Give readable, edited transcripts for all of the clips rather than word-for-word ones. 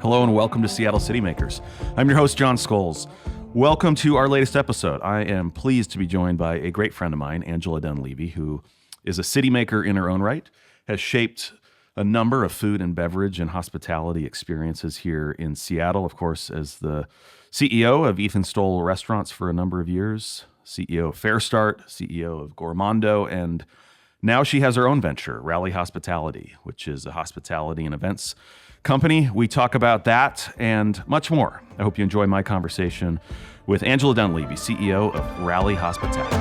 Hello and welcome to Seattle City Makers. I'm your host, Jon Scholes. Welcome to our latest episode. I am pleased to be joined by a great friend of mine, Angela Dunleavy, who is a city maker in her own right, has shaped a number of food and beverage and hospitality experiences here in Seattle, of course, as the CEO of Stowell Restaurants for a number of years, CEO of FareStart, CEO of Gournando, and now she has her own venture, Rally Hospitality, which is a hospitality and events company. We talk about that and much more. I hope you enjoy my conversation with Angela Dunleavy, CEO of Rally Hospitality.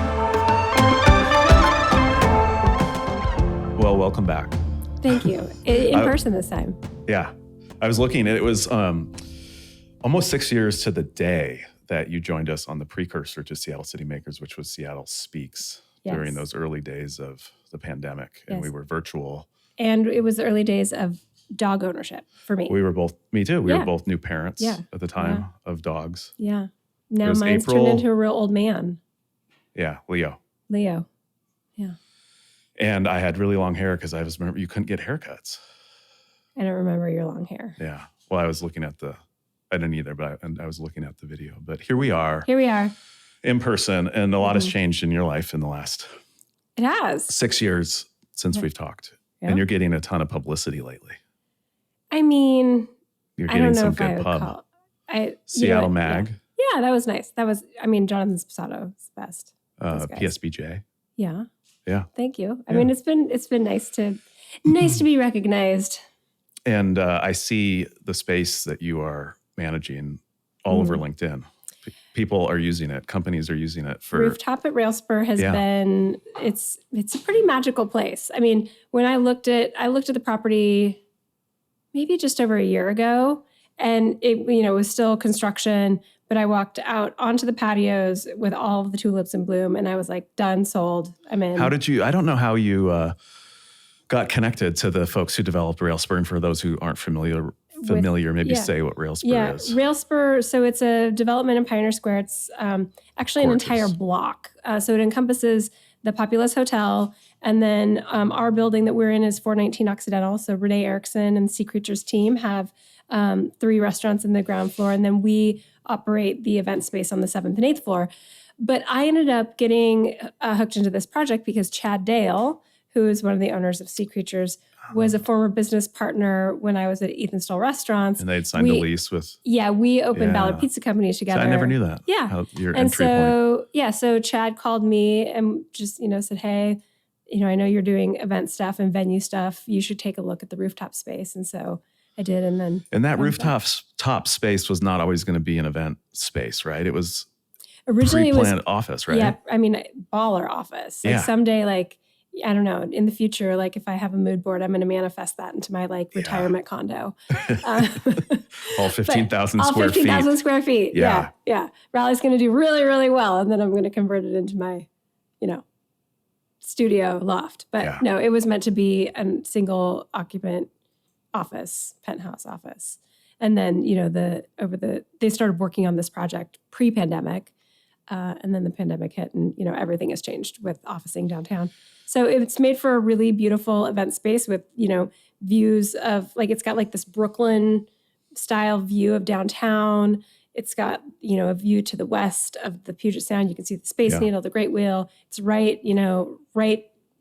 Well, welcome back. Thank you. In person this time. Yeah. I was looking, it was almost 6 years to the day that you joined us on the precursor to Seattle City Makers, which was Seattle Speaks, during those early days of the pandemic. And we were virtual. And it was the early days of dog ownership for me. We were both, me too. We were both new parents at the time of dogs. Yeah. Now mine's turned into a real old man. Yeah, Leo. Yeah. And I had really long hair because remember you couldn't get haircuts. I don't remember your long hair. Yeah. Well, I was looking at I didn't either, but I was looking at the video. But here we are. In person, and a lot has changed in your life in the last It has. 6 years since we've talked. Yeah. And you're getting a ton of publicity lately. I mean, you're getting I don't know some if I good would pub. Seattle Mag. Yeah, that was nice. Jonathan Spasato's best. PSBJ. Yeah. Yeah. Thank you. I mean, it's been nice to be recognized. And I see the space that you are managing all over LinkedIn. People are using it. Companies are using it for Rooftop at Railspur has been. It's a pretty magical place. I mean, when I looked at the property, maybe just over a year ago, and it was still construction. But I walked out onto the patios with all of the tulips in bloom, and I was like, done, sold. I'm in. How did you? I don't know how you got connected to the folks who developed Railspur. And for those who aren't familiar, maybe say what Railspur is. Railspur, so it's a development in Pioneer Square. It's actually an entire block. So it encompasses the Populous Hotel, and then our building that we're in is 419 Occidental. So Renee Erickson and Sea Creatures team have 3 restaurants in the ground floor, and then we operate the event space on the 7th and 8th floor. But I ended up getting hooked into this project because Chad Dale, who is one of the owners of Sea Creatures, was a former business partner when I was at Stowell Restaurants. And they'd signed a lease with... Yeah, we opened Ballard Pizza Company together. So I never knew that. Yeah. Your entry point. So Chad called me and just, said, hey, I know you're doing event stuff and venue stuff. You should take a look at the rooftop space. And so I did, and then... And that rooftop space was not always going to be an event space, right? It was originally pre-planned office, right? Yeah, I mean, baller office. Someday, I don't know, in the future, if I have a mood board, I'm going to manifest that into my retirement condo. All 15,000 square feet. All 15,000 square feet. Yeah. Rally's going to do really, really well, and then I'm going to convert it into my, studio loft. But no, it was meant to be a single occupant office, penthouse office. And then, they started working on this project pre-pandemic, and then the pandemic hit, and, everything has changed with officing downtown. So it's made for a really beautiful event space with, views of, it's got this Brooklyn style view of downtown. It's got, a view to the west of the Puget Sound. You can see the Space Needle, the Great Wheel. It's right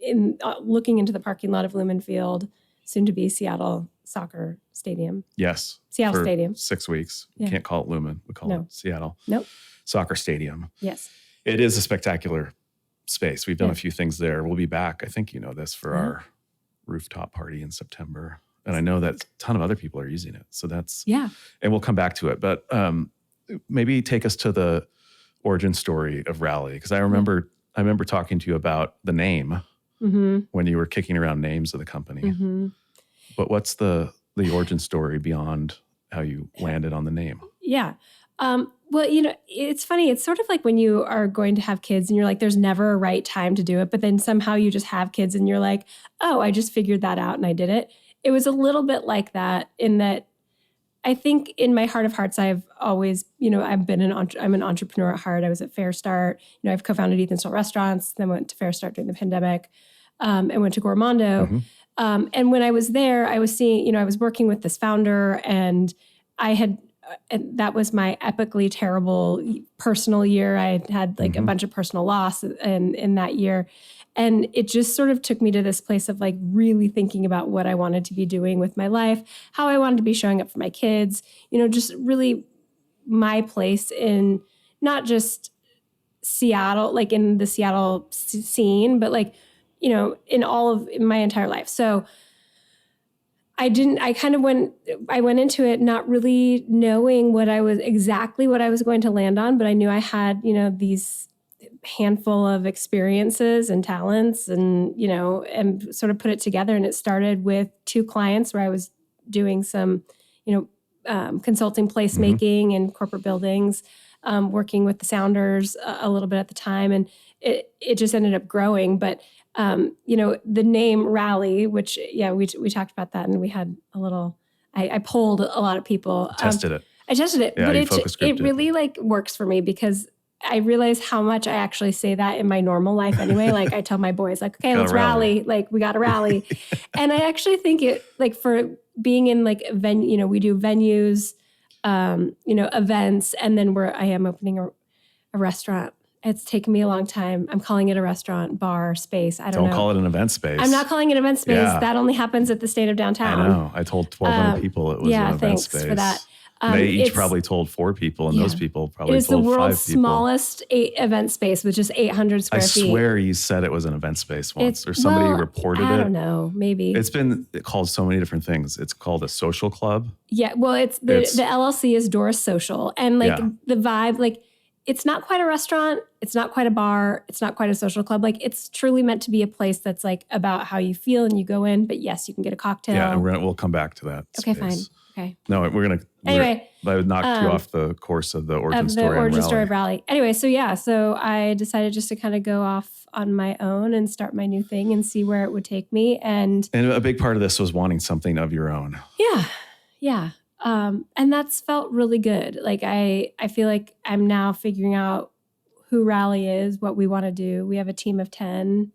in looking into the parking lot of Lumen Field, soon to be Seattle Soccer Stadium. Yes. Seattle Stadium. 6 weeks. We can't call it Lumen. We call it Seattle. Nope. Soccer Stadium. Yes. It is a spectacular space. We've done a few things there. We'll be back, I think this, for our rooftop party in September. And I know that a ton of other people are using it. So that's... Yeah. And we'll come back to it. But maybe take us to the origin story of Rally. Because I remember talking to you about the name when you were kicking around names of the company. Mm-hmm. But what's the origin story beyond how you landed on the name? Yeah. Well, it's funny. It's sort of like when you are going to have kids and you're like, there's never a right time to do it. But then somehow you just have kids and you're like, oh, I just figured that out and I did it. It was a little bit like that, in that I think in my heart of hearts, I've always, I'm an entrepreneur at heart. I was at FareStart. I've co-founded Stowell Restaurants, then went to FareStart during the pandemic, and went to Gournando. And when I was there, I was seeing, I was working with this founder, and and that was my epically terrible personal year. I had like a bunch of personal loss in that year. And it just sort of took me to this place of like really thinking about what I wanted to be doing with my life, how I wanted to be showing up for my kids, just really my place in not just Seattle, like in the Seattle scene, but like, in my entire life. So I went into it not really knowing what I was going to land on, but I knew I had, these handful of experiences and talents and, and sort of put it together. And it started with 2 clients where I was doing some, consulting placemaking in corporate buildings, working with the Sounders a little bit at the time. And it just ended up growing. But, the name Rally, which, we talked about that and we had a little, I polled a lot of people. Tested it. I tested it, yeah, but it really like works for me because I realize how much I actually say that in my normal life anyway. Like I tell my boys like, okay, let's rally. Like we got to rally. And I actually think it like for being in like a venue, we do venues, events. And then I am opening a restaurant. It's taken me a long time. I'm calling it a restaurant, bar, space. I don't know. Don't call it an event space. I'm not calling it event space. Yeah. That only happens at the State of Downtown. I know. I told 1,200 people it was an event space. Thanks for that. They each probably told 4 people, and those people probably told 5 people. It is the world's smallest event space with just 800 square feet. I swear you said it was an event space once, or somebody reported it. I don't know, maybe. It's been called so many different things. It's called a social club. Yeah, well, the LLC is Doris Social, and like the vibe, like it's not quite a restaurant, it's not quite a bar, it's not quite a social club. Like it's truly meant to be a place that's like about how you feel, and you go in, but yes, you can get a cocktail. Yeah, and we'll come back to that. Okay, space. fine. Okay. No, anyway, I knocked you off the course of the origin story of Rally. Anyway, so I decided just to kind of go off on my own and start my new thing and see where it would take me. And a big part of this was wanting something of your own. Yeah. And that's felt really good. Like I feel like I'm now figuring out who Rally is, what we want to do. We have a team of 10,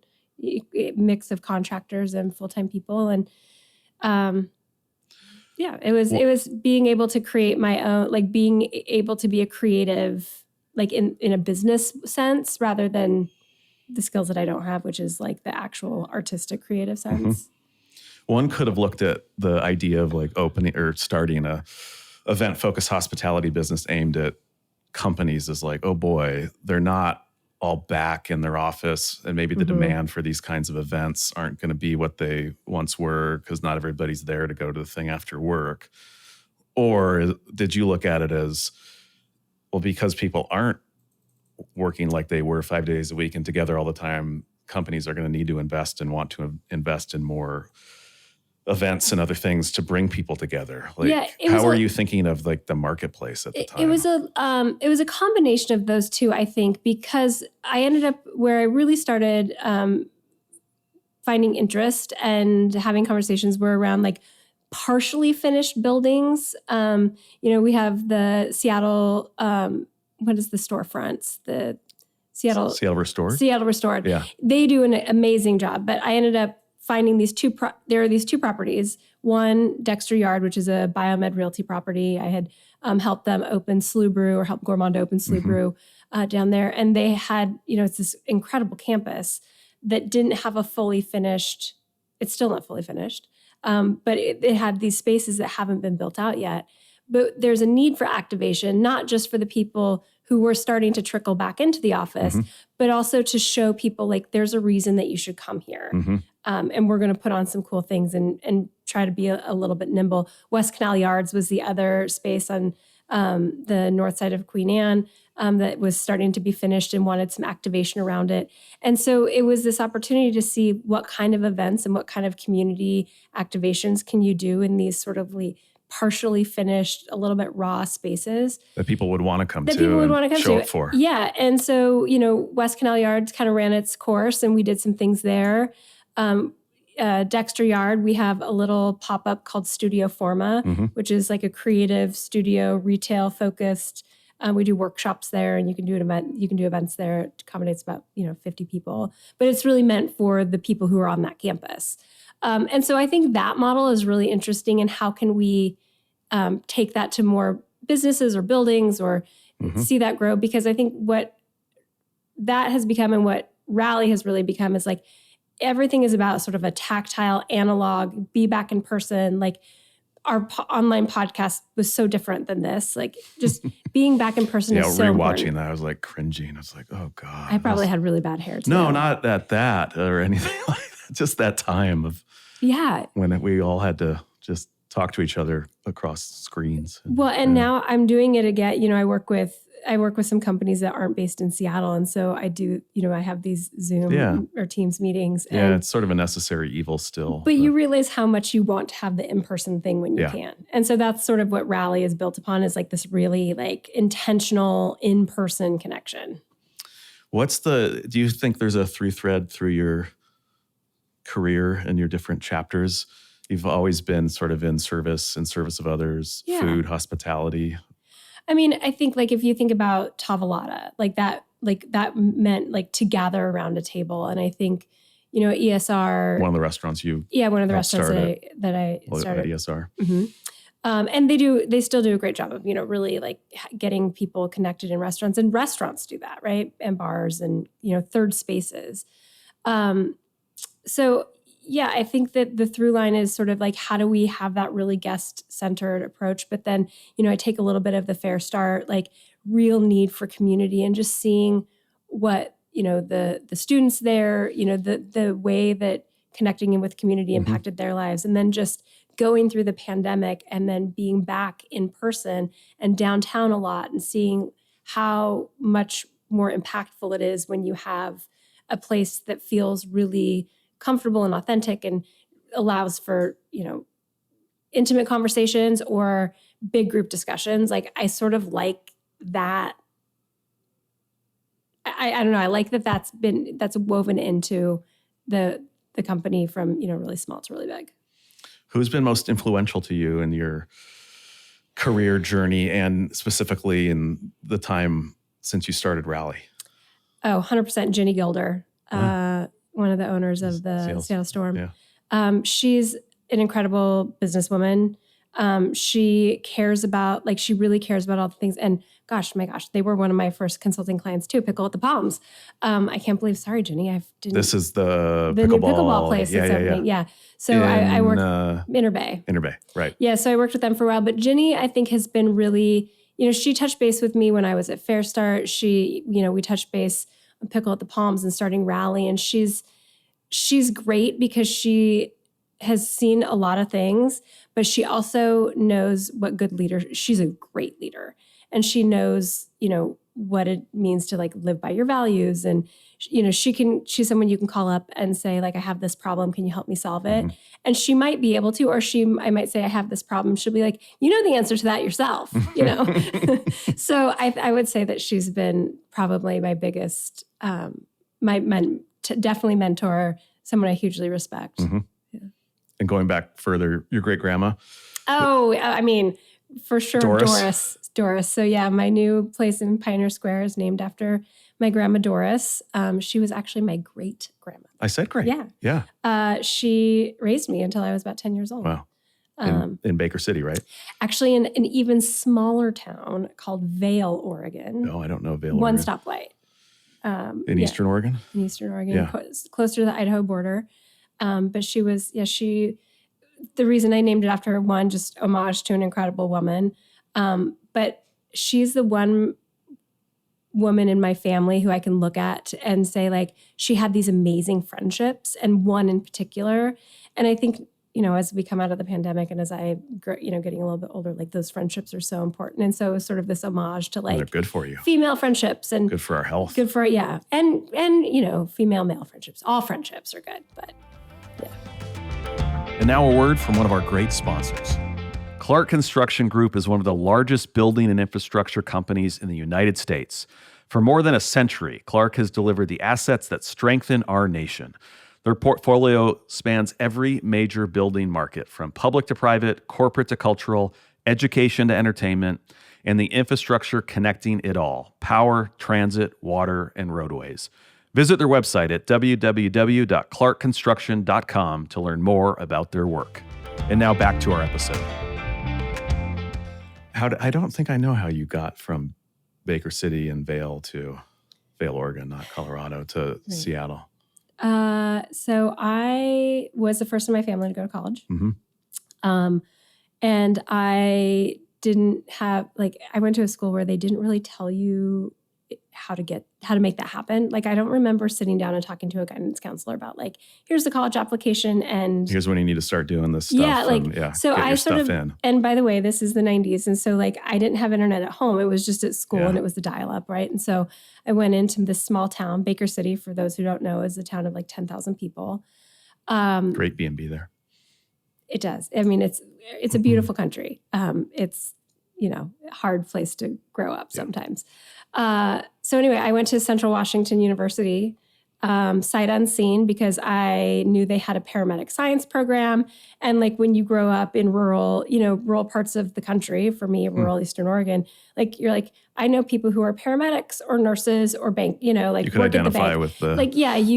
mix of contractors and full-time people. And, it was being able to create my own, like being able to be a creative, like in a business sense, rather than the skills that I don't have, which is like the actual artistic creative sense. One could have looked at the idea of like opening or starting a event-focused hospitality business aimed at companies as like, oh boy, they're not all back in their office, and maybe the demand for these kinds of events aren't going to be what they once were because not everybody's there to go to the thing after work. Or did you look at it as, well, because people aren't working like they were 5 days a week and together all the time, companies are going to need to invest and want to invest in more events and other things to bring people together. Like, how are you thinking of like the marketplace at the time? It was a combination of those two, I think, because I ended up where I really started finding interest and having conversations were around like partially finished buildings. We have the Seattle, what is the storefronts? The Seattle Restored. Seattle Restored. Yeah. They do an amazing job, but I ended up finding there are these 2 properties. One, Dexter Yard, which is a Biomed Realty property. I had helped them open Slough Brew, or helped Gournando open Slough Brew down there. And they had, it's this incredible campus that didn't have a fully finished, it's still not fully finished, but it had these spaces that haven't been built out yet. But there's a need for activation, not just for the people who were starting to trickle back into the office, but also to show people like there's a reason that you should come here. And we're going to put on some cool things and try to be a little bit nimble. West Canal Yards was the other space on the north side of Queen Anne that was starting to be finished and wanted some activation around it. And so it was this opportunity to see what kind of events and what kind of community activations can you do in these sort of partially finished, a little bit raw spaces that people would want to come to show up for. Yeah. And so, West Canal Yards kind of ran its course and we did some things there. Dexter Yard, we have a little pop-up called Studio Forma, which is like a creative studio, retail focused. We do workshops there, and you can do events there. It accommodates about 50 people, but it's really meant for the people who are on that campus. And so I think that model is really interesting. And how can we take that to more businesses or buildings or see that grow. Because I think what that has become and what Rally has really become is like everything is about sort of a tactile, analog, be back in person. Like our online podcast was so different than this. Like just being back in person is so rewatching important. that, I was like cringing. I was like, oh God. I probably had really bad hair too. No, not at that or anything like that. Just that time of when we all had to just talk to each other across screens. And now I'm doing it again. You know, I work with some companies that aren't based in Seattle. And so I do, I have these Zoom or Teams meetings. And, it's sort of a necessary evil still. But you realize how much you want to have the in-person thing when you can. And so that's sort of what Rally is built upon, is like this really like intentional in-person connection. Do you think there's a thread through your career and your different chapters? You've always been sort of in service of others, food, hospitality. I mean, I think like if you think about Tavolata, that meant like to gather around a table. And I think, ESR. One of the restaurants one of the restaurants that I started. At ESR. Mm-hmm. And they still do a great job of, really like getting people connected in restaurants, and restaurants do that, right? And bars and, third spaces. So yeah, I think that the through line is sort of like, how do we have that really guest-centered approach? But then, I take a little bit of the FareStart, like real need for community, and just seeing what, the students there, the way that connecting in with community impacted their lives. And then just going through the pandemic and then being back in person and downtown a lot and seeing how much more impactful it is when you have a place that feels really comfortable and authentic and allows for, intimate conversations or big group discussions. Like I sort of like that. I don't know. I like that's woven into the company from, really small to really big. Who's been most influential to you in your career journey, and specifically in the time since you started Rally? Oh, 100% Jenny Gilder. One of the owners of the Seattle Storm. Yeah. She's an incredible businesswoman. She really cares about all the things. And my gosh, they were one of my first consulting clients too, Pickle at the Palms. I can't believe, sorry, Jenny, this is the new pickleball place that's opening. Yeah. So I worked Inner Bay. Inner Bay, right. Yeah, so I worked with them for a while. But Jenny, I think, has been really, she touched base with me when I was at FareStart. We touched base on Pickle at the Palms and starting Rally. And she's great because she has seen a lot of things, but she also knows what good leader. She's a great leader, and she knows, what it means to like live by your values. And, she's someone you can call up and say, like, I have this problem. Can you help me solve it? Mm-hmm. And she might be able to, or I might say, I have this problem. She'll be like, the answer to that yourself, So I would say that she's been probably my biggest, definitely mentor, someone I hugely respect. Mm-hmm. Yeah. And going back further, your great grandma. Oh, I mean, for sure, Doris. So yeah, my new place in Pioneer Square is named after my grandma Doris. She was actually my great grandma. I said great. Yeah. She raised me until I was about 10 years old. Wow. In Baker City, right? Actually, in an even smaller town called Vail, Oregon. No, I don't know Vail, One Oregon. stoplight. In Eastern Oregon? In Eastern Oregon, closer to the Idaho border. But she was, the reason I named it after her, one, just homage to an incredible woman. But she's the one woman in my family who I can look at and say, like, she had these amazing friendships, and one in particular. And I think, as we come out of the pandemic and as I, getting a little bit older, like those friendships are so important. And so it's sort of this homage to like, they're good for you. Female friendships and good for our health. Good for, yeah. And female, male friendships. All friendships are good, but yeah. And now a word from one of our great sponsors. Clark Construction Group is one of the largest building and infrastructure companies in the United States. For more than a century, Clark has delivered the assets that strengthen our nation. Their portfolio spans every major building market, from public to private, corporate to cultural, education to entertainment, and the infrastructure connecting it all: power, transit, water, and roadways. Visit their website at www.clarkconstruction.com to learn more about their work. And now back to our episode. I don't think I know how you got from Baker City and Vail, Oregon, not Colorado, to Seattle. So I was the first in my family to go to college. Mm-hmm. And I didn't have, I went to a school where they didn't really tell you how to make that happen. Like, I don't remember sitting down and talking to a guidance counselor about here's the college application and here's when you need to start doing this stuff. Yeah, so get I your sort stuff of, in. and by the way, this is the 90s. And so I didn't have internet at home. It was just at school and it was the dial-up, right? And so I went into this small town, Baker City, for those who don't know, is a town of 10,000 people. Great B&B there. It does. I mean, it's a beautiful country. It's, a hard place to grow up sometimes. So anyway, I went to Central Washington University, sight unseen, because I knew they had a paramedic science program. And when you grow up in rural parts of the country, for me, rural Eastern Oregon, you're I know people who are paramedics or nurses or bank, you could work identify with the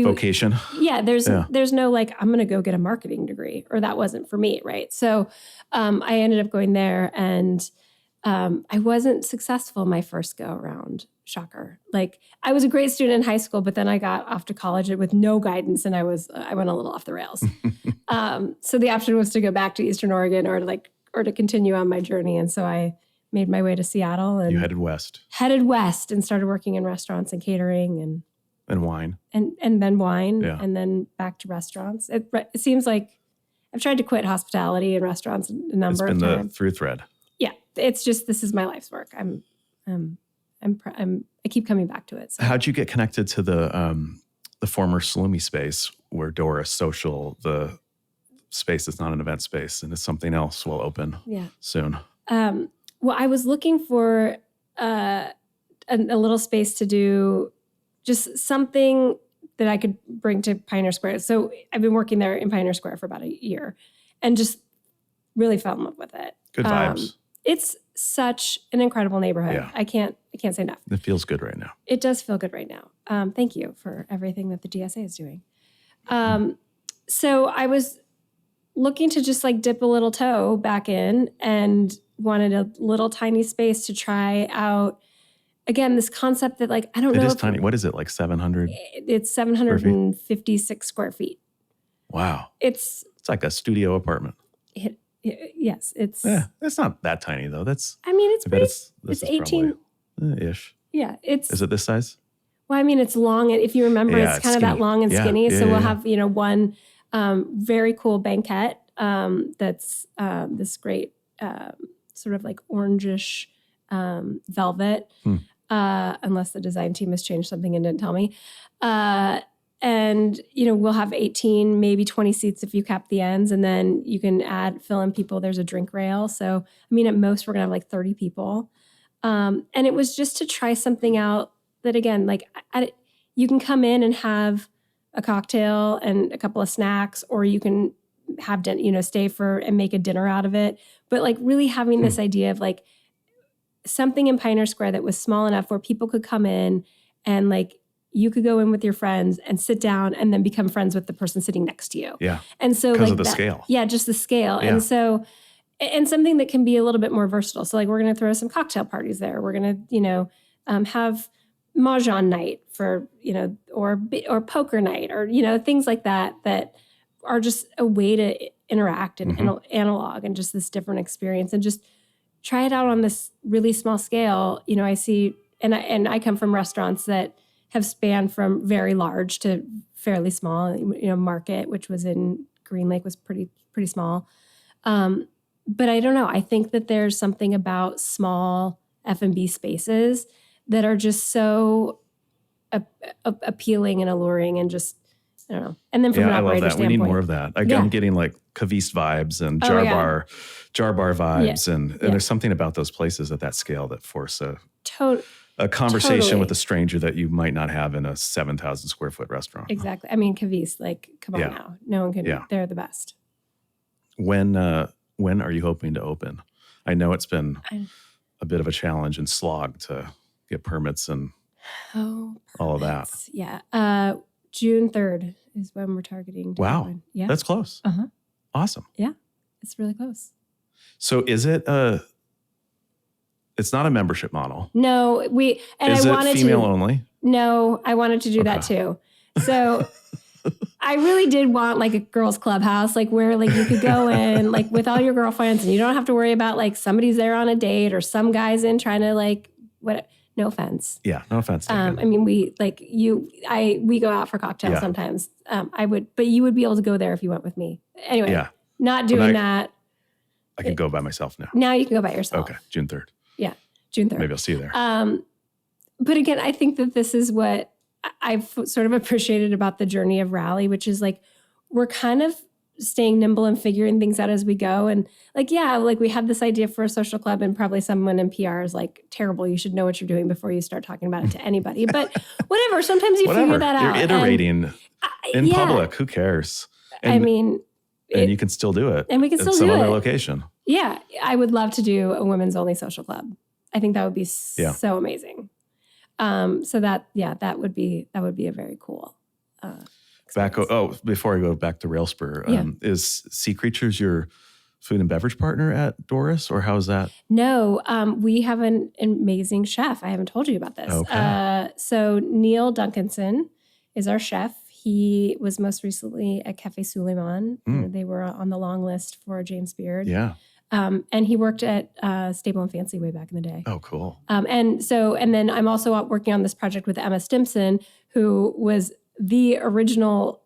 vocation. Yeah, there's no I'm going to go get a marketing degree, or that wasn't for me, right? So I ended up going there, and I wasn't successful my first go around. Shocker. I was a great student in high school, but then I got off to college with no guidance, and I went a little off the rails. So the option was to go back to Eastern Oregon or to continue on my journey. And so I made my way to Seattle, and you headed west and started working in restaurants and catering and wine and then wine and then back to restaurants. It seems like I've tried to quit hospitality and restaurants a number of times. It's been the through thread. Yeah. It's just, this is my life's work. I keep coming back to it. So. How'd you get connected to the former Salumi space where Doris Social, the space that's not an event space and it's something else, will open soon? Well, I was looking for a little space to do just something that I could bring to Pioneer Square. So I've been working there in Pioneer Square for about a year and just really fell in love with it. Good vibes. It's such an incredible neighborhood. Yeah. I can't say enough. It feels good right now. It does feel good right now. Thank you for everything that the DSA is doing. So I was looking to just dip a little toe back in and wanted a little tiny space to try out, again, this concept that I don't know. It is tiny. What is it, 700? It's 756 square feet. Wow. It's like a studio apartment. Yes, it's not that tiny though. It's 18 ish. Yeah, is it this size? Well, I mean, it's long. If you remember, it's kind of that long and skinny. So we'll have one very cool banquette that's this great sort of orangish velvet, unless the design team has changed something and didn't tell me. And, we'll have 18, maybe 20 seats if you cap the ends. And then you can fill in people. There's a drink rail. So, at most we're going to have 30 people. And it was just to try something out that, again, you can come in and have a cocktail and a couple of snacks, or you can have, stay and make a dinner out of it. But really having this idea of something in Pioneer Square that was small enough where people could come in and you could go in with your friends and sit down and then become friends with the person sitting next to you. Yeah. And so because of the scale. Yeah, just the scale. Yeah. And so, and something that can be a little bit more versatile. So we're going to throw some cocktail parties there. We're going to, have mahjong night for, or poker night or, things like that are just a way to interact and analog and just this different experience and just try it out on this really small scale. I see, and I come from restaurants that have spanned from very large to fairly small. Market, which was in Green Lake, was pretty small. But I don't know. I think that there's something about small F&B spaces that are just so appealing and alluring, and just I don't know. And then from an operator standpoint, we need more of that. I'm getting Kavist vibes and jar bar vibes, and there's something about those places at that scale that force a conversation with a stranger that you might not have in a 7,000 square foot restaurant. Exactly. Kavist, come on now. No one can. Yeah. They're the best. When are you hoping to open? I know it's been a bit of a challenge and slog to get permits and all of that. Yeah. June 3rd is when we're targeting to open. Yeah. That's close. Uh-huh. Awesome. Yeah. It's really close. So is it It's not a membership model. No, Is it female only? No, I wanted to do that too. So I really did want like a girls' clubhouse, like where like you could go in like with all your girlfriends and you don't have to worry about like somebody's there on a date or some guy's in trying to like what. No offense. Yeah, no offense. I mean, we go out for cocktails sometimes. But you would be able to go there if you went with me. Anyway, not doing that. I can go by myself now. Now you can go by yourself. Okay, June 3rd. Yeah, June 3rd. Maybe I'll see you there. But again, I think that this is what I've sort of appreciated about the journey of Rally, which is like we're kind of staying nimble and figuring things out as we go. And like, like we had this idea for a social club and probably someone in PR is like, terrible. You should know what you're doing before you start talking about it to anybody. But whatever, sometimes you figure that out. You're iterating in public. Who cares? And you can still do it. And we can still do it. At some other location. Yeah. I would love to do a women's only social club. I think that would be so amazing. So that would be a very cool before I go back to Railspur, is Sea Creatures your food and beverage partner at Doris, or how's that? No, we have an amazing chef. I haven't told you about this. Okay. So Neil Duncanson is our chef. He was most recently at Cafe Suleiman. They were on the long list for James Beard. Yeah. And he worked at Stable and Fancy way back in the day. Oh, cool. And then I'm also working on this project with Emma Stimson, who was the original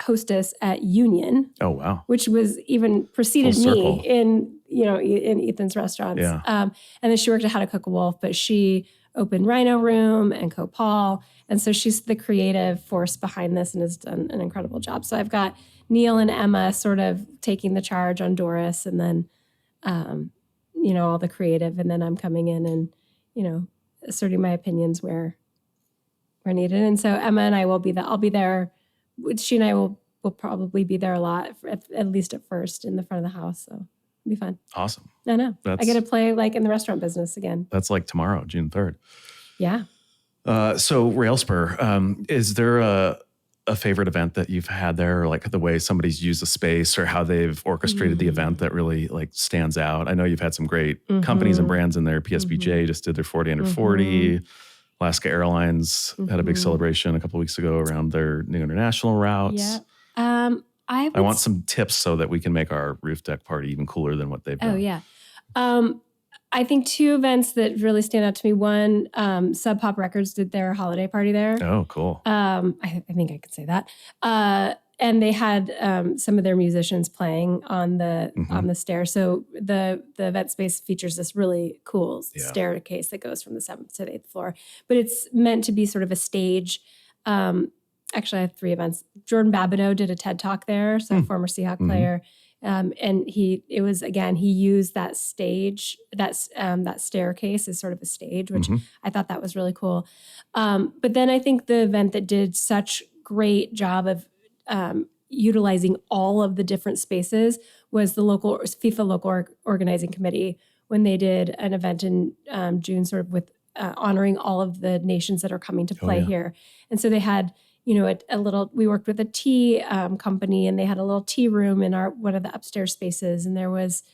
hostess at Union. Oh, wow. Which was even preceded me in Ethan's restaurants. Yeah. And then she worked at How to Cook a Wolf, but she opened Rhino Room and Copal. And so she's the creative force behind this and has done an incredible job. So I've got Neil and Emma sort of taking the charge on Doris and then, all the creative. And then I'm coming in and, asserting my opinions where needed. And so Emma and I will be there. I'll be there. She and I will probably be there a lot, at least at first, in the front of the house. So it'll be fun. Awesome. I know. I get to play like in the restaurant business again. That's like tomorrow, June 3rd. Yeah. So Railspur, is there a favorite event that you've had there, or like the way somebody's used the space or how they've orchestrated the event that really like stands out? I know you've had some great companies and brands in there. PSBJ just did their 40 under 40. Alaska Airlines had a big celebration a couple of weeks ago around their new international routes. Yeah. I want some tips so that we can make our roof deck party even cooler than what they've done. Oh, yeah. I think two events that really stand out to me. One, Sub Pop Records did their holiday party there. Oh, cool. I think I could say that. And they had some of their musicians playing on the stair. So the event space features this really cool staircase that goes from the 7th to the 8th floor. But it's meant to be sort of a stage. Actually, I have 3 events. Jordan Babineau did a TED Talk there, so former Seahawk player. And he used that stage, that staircase as sort of a stage, which I thought that was really cool. But then I think the event that did such great job of utilizing all of the different spaces was the local FIFA local organizing committee when they did an event in June, sort of with honoring all of the nations that are coming to play here. And so they had, we worked with a tea company, and they had a little tea room in one of the upstairs spaces, and there was,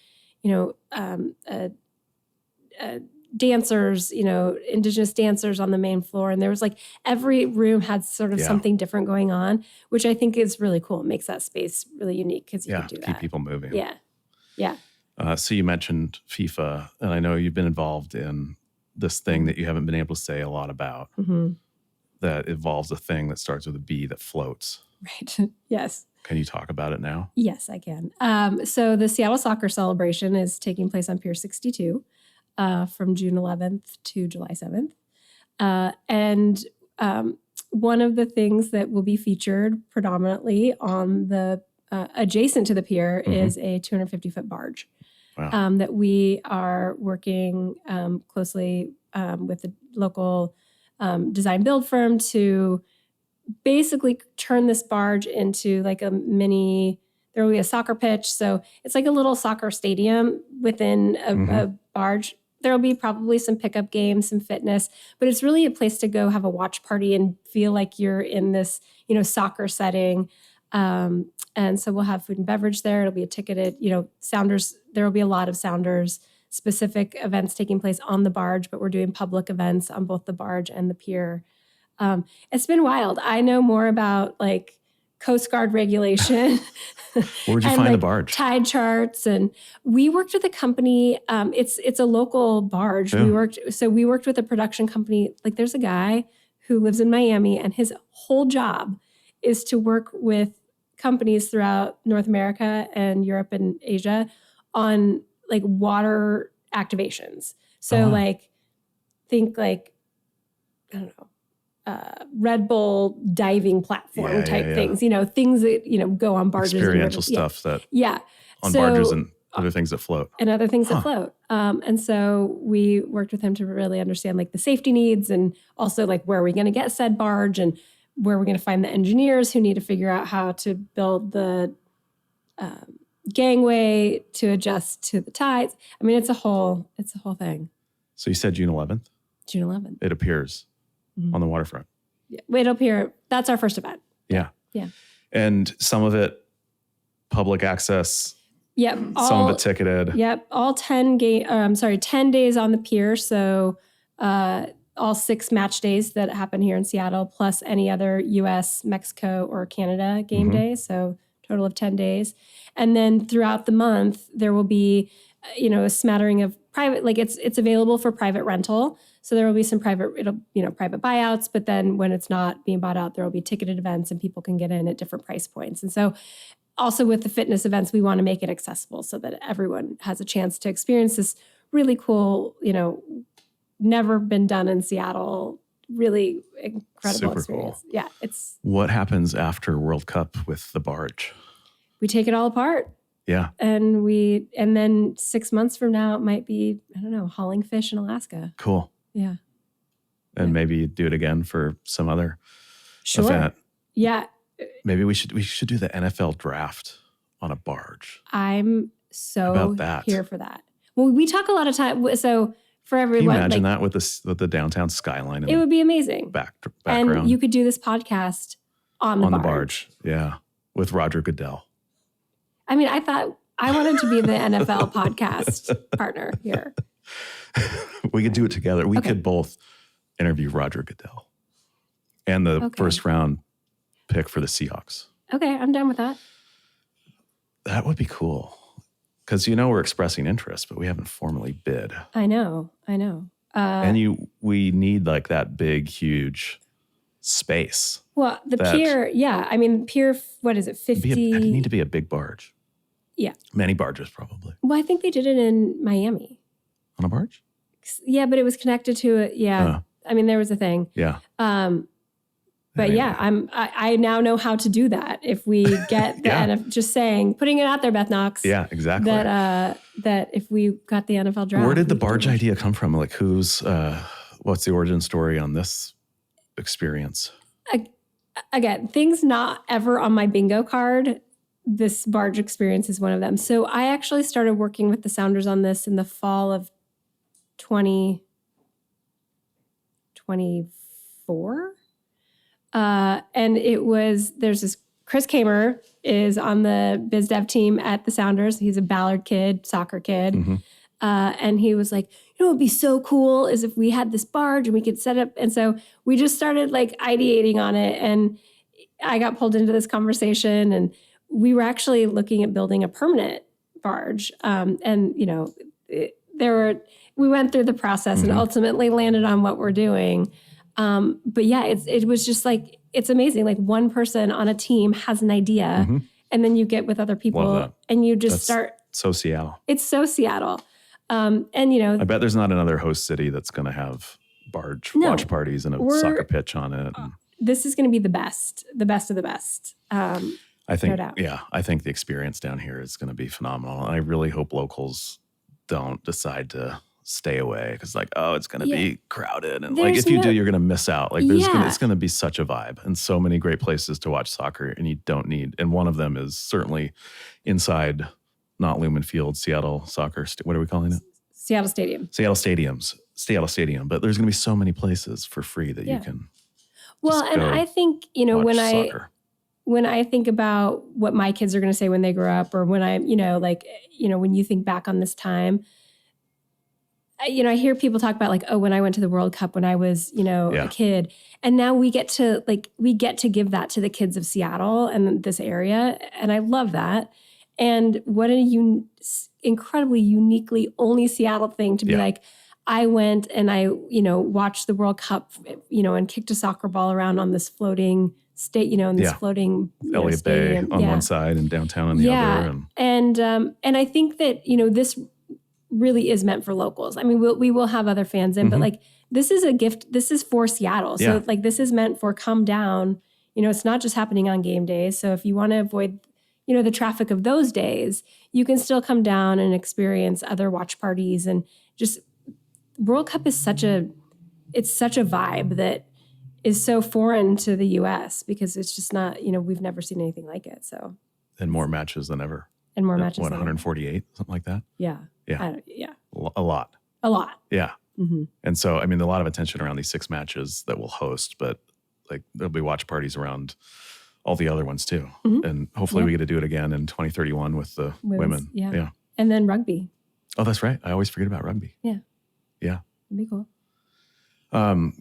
dancers, indigenous dancers on the main floor. And there was like every room had sort of something different going on, which I think is really cool. It makes that space really unique because you can do that. Keep people moving. Yeah. Yeah. So you mentioned FIFA, and I know you've been involved in this thing that you haven't been able to say a lot about that involves a thing that starts with a B that floats. Right. Yes. Can you talk about it now? Yes, I can. So the Seattle Soccer Celebration is taking place on Pier 62. From June 11th to July 7th. And one of the things that will be featured predominantly on the adjacent to the pier is a 250-foot barge. Wow. That we are working closely with the local design build firm to basically turn this barge into like a mini, there will be a soccer pitch. So it's like a little soccer stadium within a barge. There will be probably some pickup games, some fitness, but it's really a place to go have a watch party and feel like you're in this, soccer setting. And so we'll have food and beverage there. It'll be a ticketed, Sounders. There will be a lot of Sounders specific events taking place on the barge, but we're doing public events on both the barge and the pier. It's been wild. I know more about like Coast Guard regulation. Where'd you find the barge? Tide charts. And we worked with a company. It's a local barge. Yeah. We worked with a production company. Like there's a guy who lives in Miami, and his whole job is to work with companies throughout North America and Europe and Asia on like water activations. So like, think like, I don't know, Red Bull diving platform type things, things that, go on barges. Experiential stuff that on barges and other things that float. And other things that float. And so we worked with him to really understand like the safety needs and also like where are we going to get said barge and where we're going to find the engineers who need to figure out how to build the gangway to adjust to the tides. I mean, it's a whole thing. So you said June 11th? June 11th. It appears on the waterfront. Yeah, it'll appear. That's our first event. Yeah. Yeah. And some of it public access. Yep. Some of it ticketed. Yep. All 10 days on the pier. So all 6 match days that happen here in Seattle, plus any other US, Mexico, or Canada game day. So total of 10 days. And then throughout the month, there will be, a smattering of private, like it's available for private rental. So there will be some private buyouts, but then when it's not being bought out, there will be ticketed events and people can get in at different price points. And so also with the fitness events, we want to make it accessible so that everyone has a chance to experience this really cool, never been done in Seattle, really incredible Super experience. Cool. Yeah. What happens after World Cup with the barge? We take it all apart. Yeah. And then 6 months from now, it might be, I don't know, hauling fish in Alaska. Cool. Yeah. And maybe do it again for some other event. Yeah. Maybe we should do the NFL draft on a barge. I'm so here for that. Well, we talk a lot of time. So for everyone, can you imagine that with the downtown skyline? It would be amazing. Background. And you could do this podcast on the barge. Yeah. With Roger Goodell. I mean, I thought I wanted to be the NFL podcast partner here. We could do it together. We could both interview Roger Goodell and the first round pick for the Seahawks. Okay, I'm down with that. That would be cool. Because we're expressing interest, but we haven't formally bid. I know. And we need like that big, huge space. Well, the pier, yeah. I mean, pier, what is it, 50? It'd need to be a big barge. Yeah. Many barges, probably. Well, I think they did it in Miami. On a barge? Yeah, but it was connected to it. Yeah. I mean, there was a thing. Yeah. But anyway. I now know how to do that. If we get the just putting it out there, Beth Knox. Yeah, exactly. That if we got the NFL draft. Where did the barge idea come from? Like what's the origin story on this experience? Again, things not ever on my bingo card. This barge experience is one of them. So I actually started working with the Sounders on this in the fall of 2024. And there's this Chris Kamer is on the biz dev team at the Sounders. He's a Ballard kid, soccer kid. Mm-hmm. And he was like, it would be so cool is if we had this barge and we could set up. And so we just started like ideating on it. And I got pulled into this conversation and we were actually looking at building a permanent barge. We went through the process and ultimately landed on what we're doing. But yeah, it was just like, it's amazing. Like one person on a team has an idea and then you get with other people and you just start. So Seattle. It's so Seattle. I bet there's not another host city that's going to have barge watch parties and a soccer pitch on it. This is going to be the best of the best. I think, no doubt. Yeah, I think the experience down here is going to be phenomenal. And I really hope locals don't decide to stay away because it's going to be crowded. And if you do, you're going to miss out. It's going to be such a vibe and so many great places to watch soccer and you don't need. And one of them is certainly inside, not Lumen Field, Seattle soccer. What are we calling it? Seattle Stadium. Seattle Stadium. But there's going to be so many places for free that you can. Well, and I think, when I think about what my kids are going to say when they grow up or when when you think back on this time, I hear people talk about like, oh, when I went to the World Cup when I was, a kid, and now we get to give that to the kids of Seattle and this area. And I love that. And what a incredibly uniquely only Seattle thing to be like, I went and I, watched the World Cup, and kicked a soccer ball around on this floating in this floating Elliott Bay on one side and downtown on the other. And I think that, this really is meant for locals. I mean, we will have other fans in, but like, this is a gift. This is for Seattle. So like, this is meant for come down, it's not just happening on game days. So if you want to avoid, the traffic of those days, you can still come down and experience other watch parties. And just World Cup is such a vibe that is so foreign to the US because it's just not, we've never seen anything like it. So. And more matches than ever. And more matches. What, 148, something like that? Yeah. Yeah. A lot. Yeah. Mm-hmm. And so, I mean, a lot of attention around these 6 matches that we'll host, but like there'll be watch parties around all the other ones too. Mm-hmm. And hopefully we get to do it again in 2031 with the women. Yeah. And then rugby. Oh, that's right. I always forget about rugby. Yeah. Yeah. It'd be cool.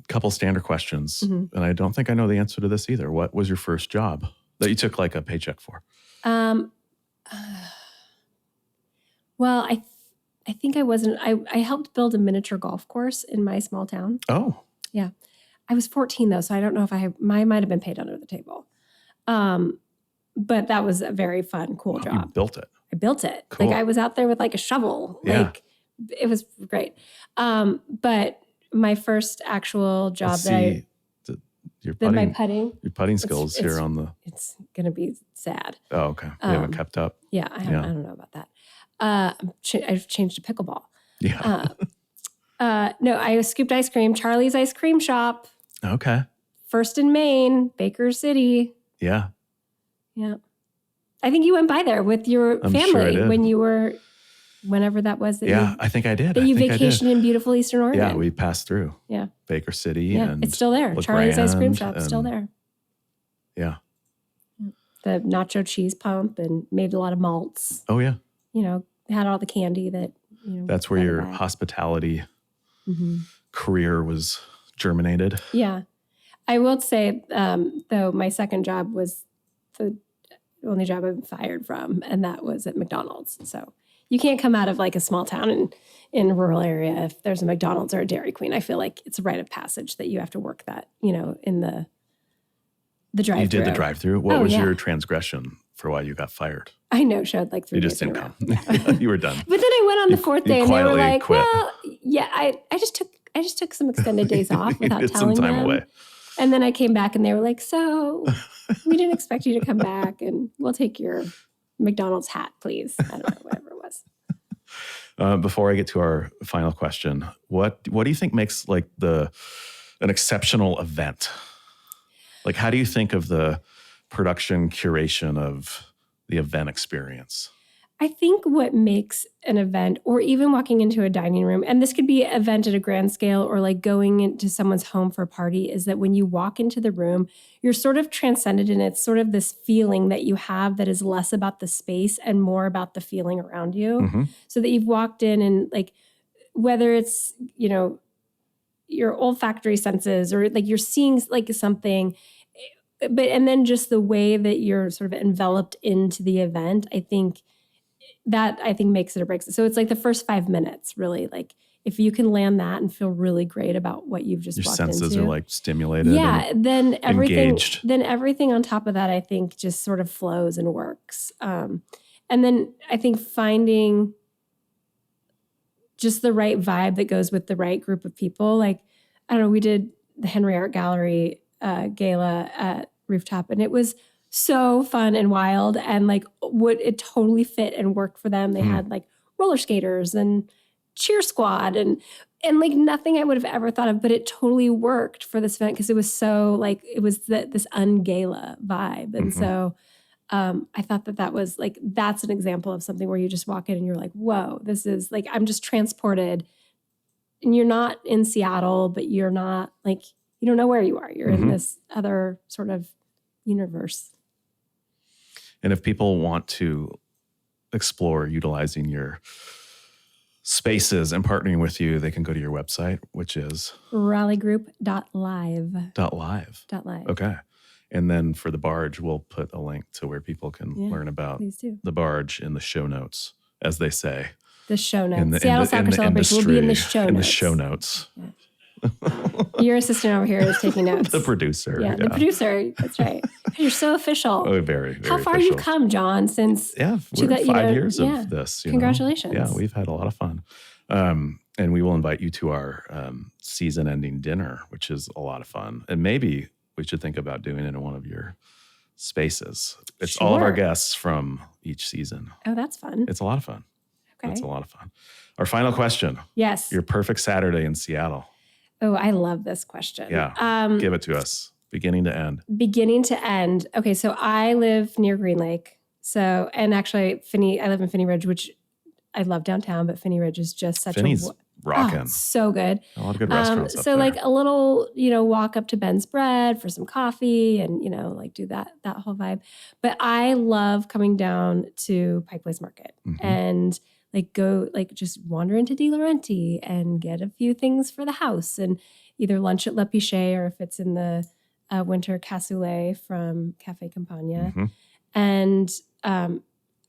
Couple standard questions. And I don't think I know the answer to this either. What was your first job that you took like a paycheck for? Well, I think I wasn't. I helped build a miniature golf course in my small town. Oh. Yeah. I was 14 though, so I don't know if I might have been paid under the table. But that was a very fun, cool job. You built it. I built it. Cool. Like I was out there with like a shovel. Yeah. Like it was great. But my first actual job your putting skills here on the. It's gonna be sad. Oh, okay. You haven't kept up. Yeah, I don't know about that. I've changed to pickleball. Yeah. No, I scooped ice cream. Charlie's Ice Cream Shop. Okay. First in Maine, Baker City. Yeah. Yeah. I think you went by there with your family when you were, whenever that was. I think I did. That you vacationed in beautiful Eastern Oregon. Yeah, we passed through. Yeah. Baker City. Yeah, and it's still there. Charlie's Ice Cream Shop, still there. Yeah. The nacho cheese pump and made a lot of malts. Oh, yeah. Had all the candy that, That's where your hospitality career was germinated. Yeah. I will say, though, my second job was the only job I've been fired from, and that was at McDonald's. So you can't come out of like a small town in a rural area if there's a McDonald's or a Dairy Queen. I feel like it's a rite of passage that you have to work that, in the drive-through. You did the drive-through? What was your transgression for why you got fired? I no-showed like 3 days in a row. You just didn't come. You were done. But then I went on the 4th day and they were like, quit. well, yeah, I just took some extended days off without telling some time them. Away. And then I came back and they were like, so we didn't expect you to come back and we'll take your McDonald's hat, please. I don't know, whatever it was. Before I get to our final question, what do you think makes like an exceptional event? Like, how do you think of the production curation of the event experience? I think what makes an event, or even walking into a dining room, and this could be an event at a grand scale or like going into someone's home for a party, is that when you walk into the room, you're sort of transcended, and it's sort of this feeling that you have that is less about the space and more about the feeling around you. So that you've walked in and like, whether it's, your olfactory senses or like you're seeing like something, and then just the way that you're sort of enveloped into the event, I think makes it or breaks it. So it's like the first 5 minutes, really. Like if you can land that and feel really great about what you've just walked into. Your senses are like stimulated. Yeah, then everything. Engaged. Then everything on top of that, I think, just sort of flows and works. And then I think finding just the right vibe that goes with the right group of people. Like I don't know, we did the Henry Art Gallery gala at Rooftop, and it was so fun and wild, and like it totally fit and worked for them. They had like roller skaters and cheer squad and like nothing I would have ever thought of, but it totally worked for this event because it was so like it was this ungala vibe. And so I thought that was like that's an example of something where you just walk in and you're like, whoa, this is like I'm just transported. And you're not in Seattle, but you're not like you don't know where you are. You're in this other sort of universe. And if people want to explore utilizing your spaces and partnering with you, they can go to your website, which is rallygroup.live. .live. .live. Okay. And then for the barge, we'll put a link to where people can learn about the barge in the show notes, as they say. The show notes. Seattle Soccer Celebration will be in the show notes. In the show notes. Yeah. Your assistant over here is taking notes. The producer. Yeah, the producer. That's right. You're so official. Oh, very, very How far official. you've come, Jon, since... Yeah, we're 5 years of this. Congratulations. Yeah, we've had a lot of fun. And we will invite you to our season-ending dinner, which is a lot of fun. And maybe we should think about doing it in one of your spaces. It's all of our guests from each season. Oh, that's fun. It's a lot of fun. Okay. It's a lot of fun. Our final question. Yes. Your perfect Saturday in Seattle. Oh, I love this question. Yeah. Give it to us. Beginning to end. Beginning to end. Okay, so I live near Green Lake. So, and actually, I live in Finney Ridge, which I love downtown, but Finney Ridge is just such Finney's rocking. So good. A lot of good restaurants up so there. like a little, walk up to Ben's Bread for some coffee and, like do that whole vibe. But I love coming down to Pike Place Market and go just wander into De Laurenti and get a few things for the house and either lunch at Le Pichet or if it's in the winter cassoulet from Cafe Campagna. And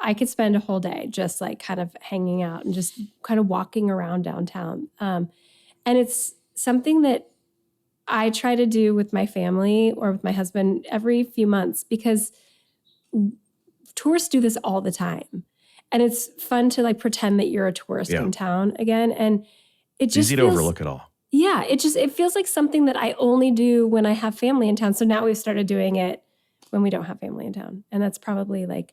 I could spend a whole day just kind of hanging out and just kind of walking around downtown. And it's something that I try to do with my family or with my husband every few months because tourists do this all the time. And it's fun to pretend that you're a tourist in town again. And it just easy to overlook it all. Yeah. It feels like something that I only do when I have family in town. So now we've started doing it when we don't have family in town. And that's probably a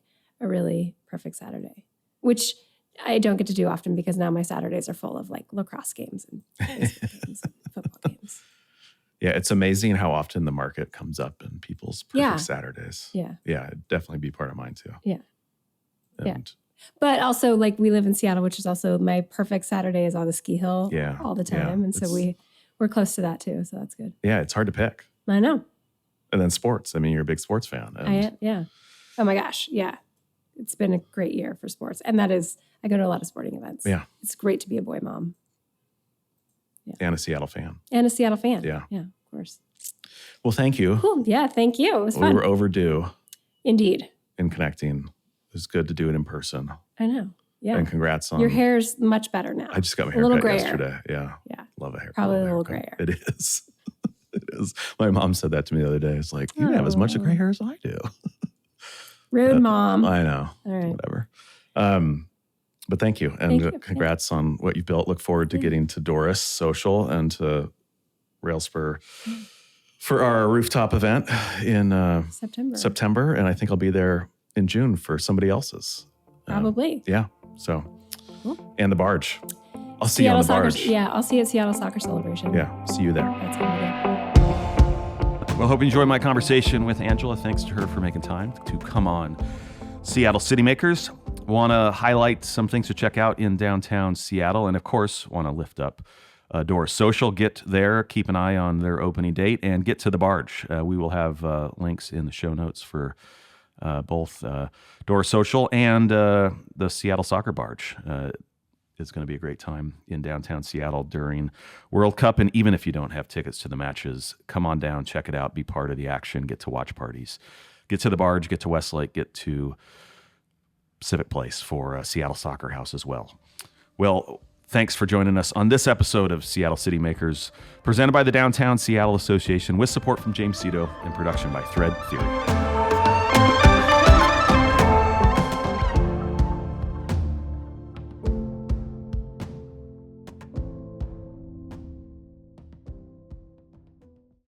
really perfect Saturday, which I don't get to do often because now my Saturdays are full of lacrosse games and baseball games and football games. Yeah, it's amazing how often the market comes up in people's perfect Saturdays. Yeah. Yeah, it'd definitely be part of mine too. Yeah. And But also we live in Seattle, which is also my perfect Saturday is on the ski hill all the time. Yeah, and so we're close to that too. So that's good. Yeah, it's hard to pick. I know. And then sports. I mean, you're a big sports fan. Yeah. Oh my gosh. Yeah. It's been a great year for sports. And I go to a lot of sporting events. Yeah. It's great to be a boy mom. Yeah. And a Seattle fan. And a Seattle fan. Yeah. Yeah, of course. Well, thank you. Cool. Yeah, thank you. It was fun. We were overdue. Indeed. In connecting. It was good to do it in person. I know. Yeah. And congrats on... Your hair's much better now. I just got my haircut yesterday. Yeah. Yeah. Love a haircut. Probably a little grayer. It is. It is. My mom said that to me the other day. It's like, you have as much gray hair as I do. Rude mom. I know. All right. Whatever. But thank you. And congrats on what you've built. Look forward to getting to Doris Social and to Railspur for our rooftop event in September. And I think I'll be there in June for somebody else's. Probably. Yeah. So, cool. And the barge. I'll see you on the barge. I'll see you at Seattle Soccer Celebration. Yeah. See you there. That's going to be good. Well, hope you enjoyed my conversation with Angela. Thanks to her for making time to come on Seattle City Makers. Want to highlight some things to check out in downtown Seattle. And of course, want to lift up Doris Social. Get there, keep an eye on their opening date, and get to the barge. We will have links in the show notes for both Doris Social and the Seattle Soccer Barge. It's going to be a great time in downtown Seattle during World Cup. And even if you don't have tickets to the matches, come on down, check it out, be part of the action, get to watch parties, get to the barge, get to Westlake, get to Civic Place for Seattle Soccer House as well. Well, thanks for joining us on this episode of Seattle City Makers, presented by the Downtown Seattle Association with support from James Cito and production by Thread Theory.